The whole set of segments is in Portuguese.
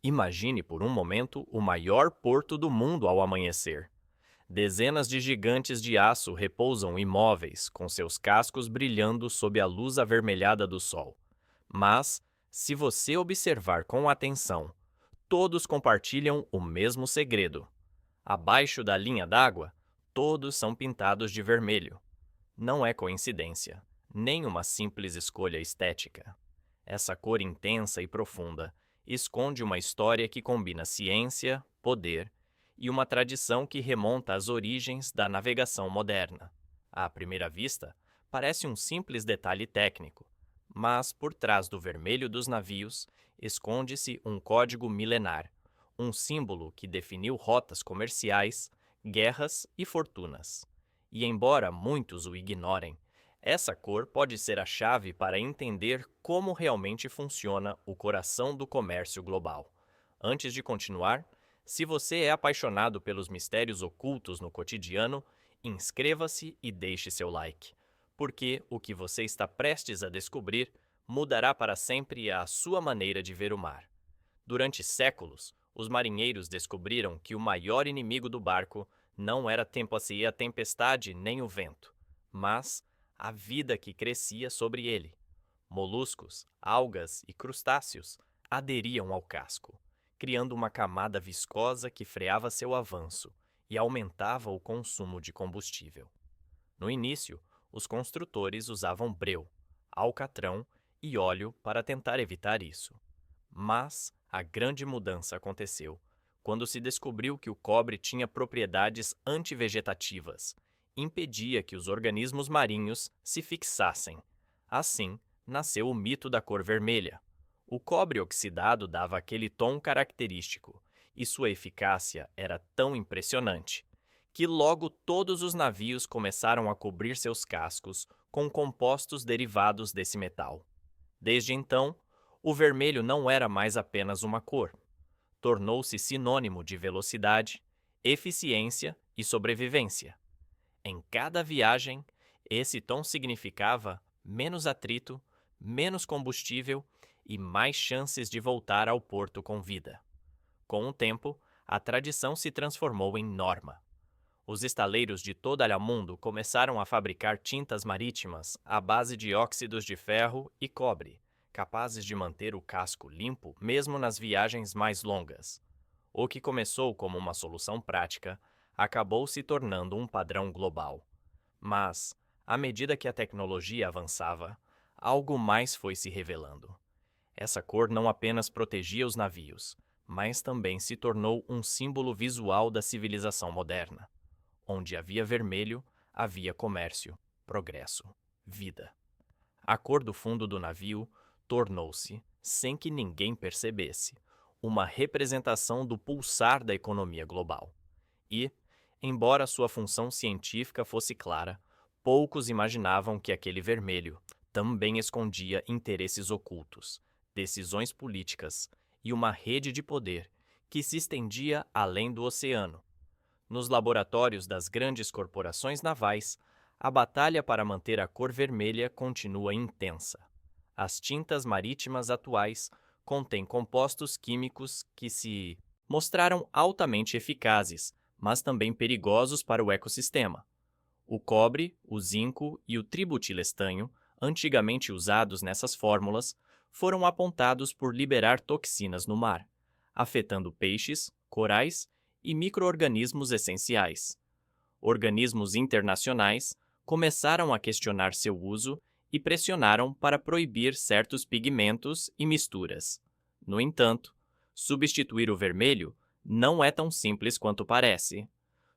Imagine por um momento o maior porto do mundo ao amanhecer. Dezenas de gigantes de aço repousam imóveis, com seus cascos brilhando sob a luz avermelhada do sol. Mas, se você observar com atenção, todos compartilham o mesmo segredo. Abaixo da linha d'água, todos são pintados de vermelho. Não é coincidência, nem uma simples escolha estética. Essa cor intensa e profunda esconde uma história que combina ciência, poder e uma tradição que remonta às origens da navegação moderna. À primeira vista, parece um simples detalhe técnico, mas por trás do vermelho dos navios esconde-se um código milenar, um símbolo que definiu rotas comerciais, guerras e fortunas. E embora muitos o ignorem, essa cor pode ser a chave para entender como realmente funciona o coração do comércio global. Antes de continuar, se você é apaixonado pelos mistérios ocultos no cotidiano, inscreva-se e deixe seu like, porque o que você está prestes a descobrir mudará para sempre a sua maneira de ver o mar. Durante séculos, os marinheiros descobriram que o maior inimigo do barco não era a tempestade nem o vento, mas a vida que crescia sobre ele. Moluscos, algas e crustáceos aderiam ao casco, criando uma camada viscosa que freava seu avanço e aumentava o consumo de combustível. No início, os construtores usavam breu, alcatrão e óleo para tentar evitar isso. Mas a grande mudança aconteceu quando se descobriu que o cobre tinha propriedades antivegetativas, impedia que os organismos marinhos se fixassem. Assim, nasceu o mito da cor vermelha. O cobre oxidado dava aquele tom característico, e sua eficácia era tão impressionante que logo todos os navios começaram a cobrir seus cascos com compostos derivados desse metal. Desde então, o vermelho não era mais apenas uma cor. Tornou-se sinônimo de velocidade, eficiência e sobrevivência. Em cada viagem, esse tom significava menos atrito, menos combustível e mais chances de voltar ao porto com vida. Com o tempo, a tradição se transformou em norma. Os estaleiros de todo Alhamundo começaram a fabricar tintas marítimas à base de óxidos de ferro e cobre, capazes de manter o casco limpo mesmo nas viagens mais longas. O que começou como uma solução prática acabou se tornando um padrão global. Mas, à medida que a tecnologia avançava, algo mais foi se revelando. Essa cor não apenas protegia os navios, mas também se tornou um símbolo visual da civilização moderna. Onde havia vermelho, havia comércio, progresso, vida. A cor do fundo do navio tornou-se, sem que ninguém percebesse, uma representação do pulsar da economia global. E, embora sua função científica fosse clara, poucos imaginavam que aquele vermelho também escondia interesses ocultos, decisões políticas e uma rede de poder que se estendia além do oceano. Nos laboratórios das grandes corporações navais, a batalha para manter a cor vermelha continua intensa. As tintas marítimas atuais contêm compostos químicos que se mostraram altamente eficazes, mas também perigosos para o ecossistema. O cobre, o zinco e o tributilestanho, antigamente usados nessas fórmulas, foram apontados por liberar toxinas no mar, afetando peixes, corais e micro-organismos essenciais. Organismos internacionais começaram a questionar seu uso e pressionaram para proibir certos pigmentos e misturas. No entanto, substituir o vermelho não é tão simples quanto parece.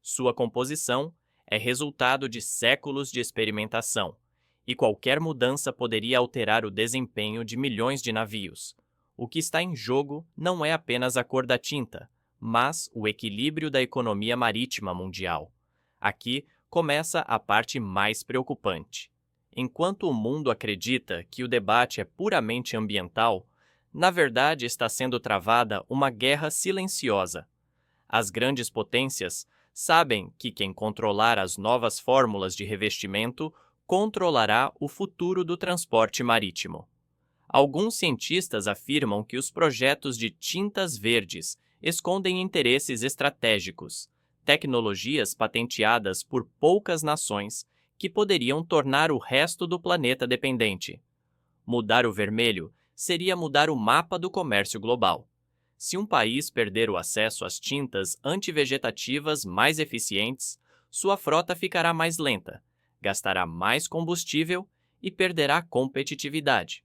Sua composição é resultado de séculos de experimentação, e qualquer mudança poderia alterar o desempenho de milhões de navios. O que está em jogo não é apenas a cor da tinta, mas o equilíbrio da economia marítima mundial. Aqui começa a parte mais preocupante. Enquanto o mundo acredita que o debate é puramente ambiental, na verdade está sendo travada uma guerra silenciosa. As grandes potências sabem que quem controlar as novas fórmulas de revestimento controlará o futuro do transporte marítimo. Alguns cientistas afirmam que os projetos de tintas verdes escondem interesses estratégicos, tecnologias patenteadas por poucas nações que poderiam tornar o resto do planeta dependente. Mudar o vermelho seria mudar o mapa do comércio global. Se um país perder o acesso às tintas antivegetativas mais eficientes, sua frota ficará mais lenta, gastará mais combustível e perderá competitividade.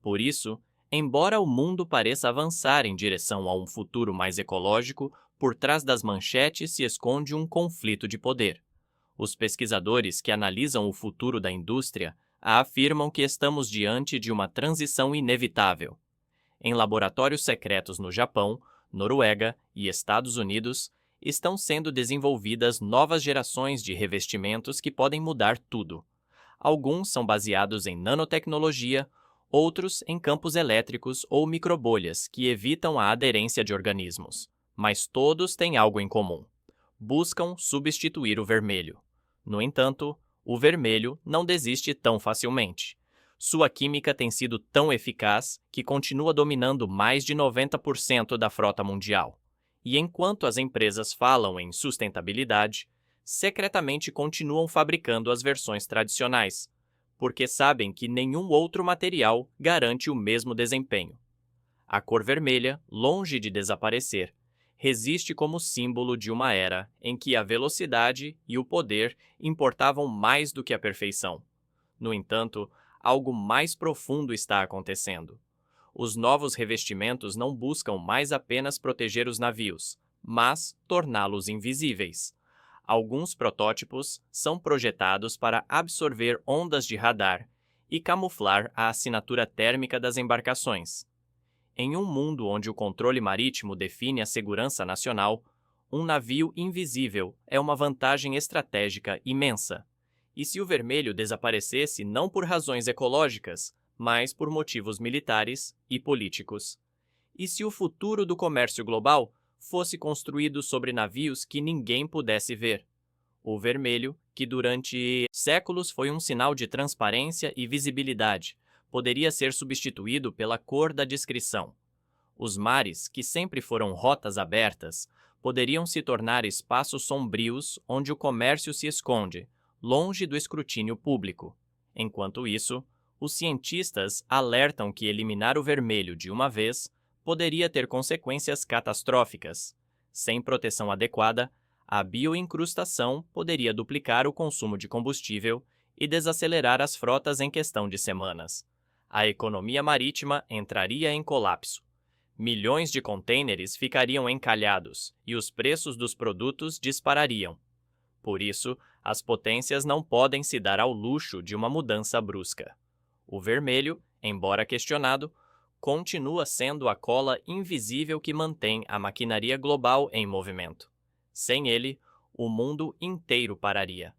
Por isso, embora o mundo pareça avançar em direção a um futuro mais ecológico, por trás das manchetes se esconde um conflito de poder. Os pesquisadores que analisam o futuro da indústria afirmam que estamos diante de uma transição inevitável. Em laboratórios secretos no Japão, Noruega e Estados Unidos, estão sendo desenvolvidas novas gerações de revestimentos que podem mudar tudo. Alguns são baseados em nanotecnologia, outros em campos elétricos ou microbolhas que evitam a aderência de organismos. Mas todos têm algo em comum: buscam substituir o vermelho. No entanto, o vermelho não desiste tão facilmente. Sua química tem sido tão eficaz que continua dominando mais de 90% da frota mundial. E enquanto as empresas falam em sustentabilidade, secretamente continuam fabricando as versões tradicionais, porque sabem que nenhum outro material garante o mesmo desempenho. A cor vermelha, longe de desaparecer, resiste como símbolo de uma era em que a velocidade e o poder importavam mais do que a perfeição. No entanto, algo mais profundo está acontecendo. Os novos revestimentos não buscam mais apenas proteger os navios, mas torná-los invisíveis. Alguns protótipos são projetados para absorver ondas de radar e camuflar a assinatura térmica das embarcações. Em um mundo onde o controle marítimo define a segurança nacional, um navio invisível é uma vantagem estratégica imensa. E se o vermelho desaparecesse não por razões ecológicas, mas por motivos militares e políticos? E se o futuro do comércio global fosse construído sobre navios que ninguém pudesse ver? O vermelho, que durante séculos foi um sinal de transparência e visibilidade, poderia ser substituído pela cor da discrição. Os mares, que sempre foram rotas abertas, poderiam se tornar espaços sombrios onde o comércio se esconde, longe do escrutínio público. Enquanto isso, os cientistas alertam que eliminar o vermelho de uma vez poderia ter consequências catastróficas. Sem proteção adequada, a bioincrustação poderia duplicar o consumo de combustível e desacelerar as frotas em questão de semanas. A economia marítima entraria em colapso. Milhões de contêineres ficariam encalhados e os preços dos produtos disparariam. Por isso, as potências não podem se dar ao luxo de uma mudança brusca. O vermelho, embora questionado, continua sendo a cola invisível que mantém a maquinaria global em movimento. Sem ele, o mundo inteiro pararia.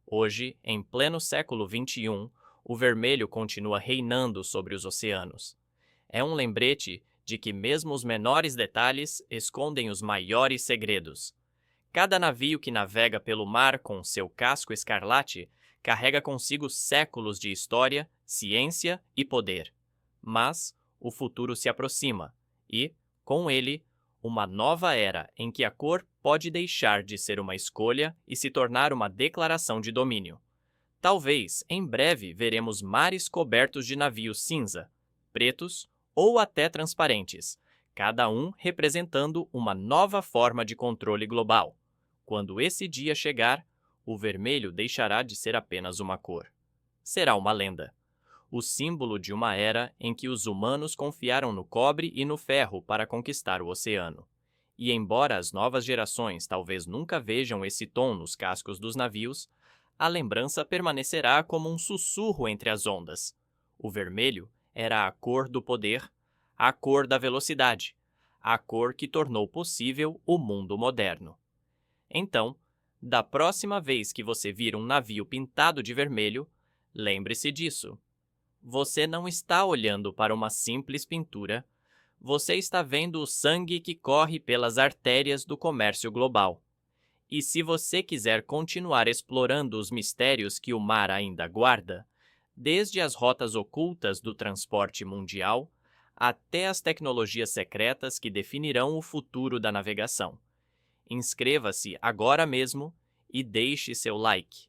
Hoje, em pleno século XXI, o vermelho continua reinando sobre os oceanos. É um lembrete de que mesmo os menores detalhes escondem os maiores segredos. Cada navio que navega pelo mar com seu casco escarlate carrega consigo séculos de história, ciência e poder. Mas o futuro se aproxima e, com ele, uma nova era em que a cor pode deixar de ser uma escolha e se tornar uma declaração de domínio. Talvez, em breve, veremos mares cobertos de navios cinza, pretos ou até transparentes, cada um representando uma nova forma de controle global. Quando esse dia chegar, o vermelho deixará de ser apenas uma cor. Será uma lenda. O símbolo de uma era em que os humanos confiaram no cobre e no ferro para conquistar o oceano. E embora as novas gerações talvez nunca vejam esse tom nos cascos dos navios, a lembrança permanecerá como um sussurro entre as ondas. O vermelho era a cor do poder, a cor da velocidade, a cor que tornou possível o mundo moderno. Então, da próxima vez que você vir um navio pintado de vermelho, lembre-se disso. Você não está olhando para uma simples pintura, você está vendo o sangue que corre pelas artérias do comércio global. E se você quiser continuar explorando os mistérios que o mar ainda guarda, desde as rotas ocultas do transporte mundial até as tecnologias secretas que definirão o futuro da navegação. Inscreva-se agora mesmo e deixe seu like,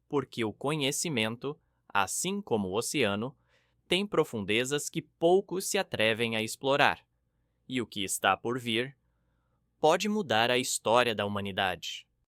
porque o conhecimento, assim como o oceano, tem profundezas que poucos se atrevem a explorar. E o que está por vir pode mudar a história da humanidade.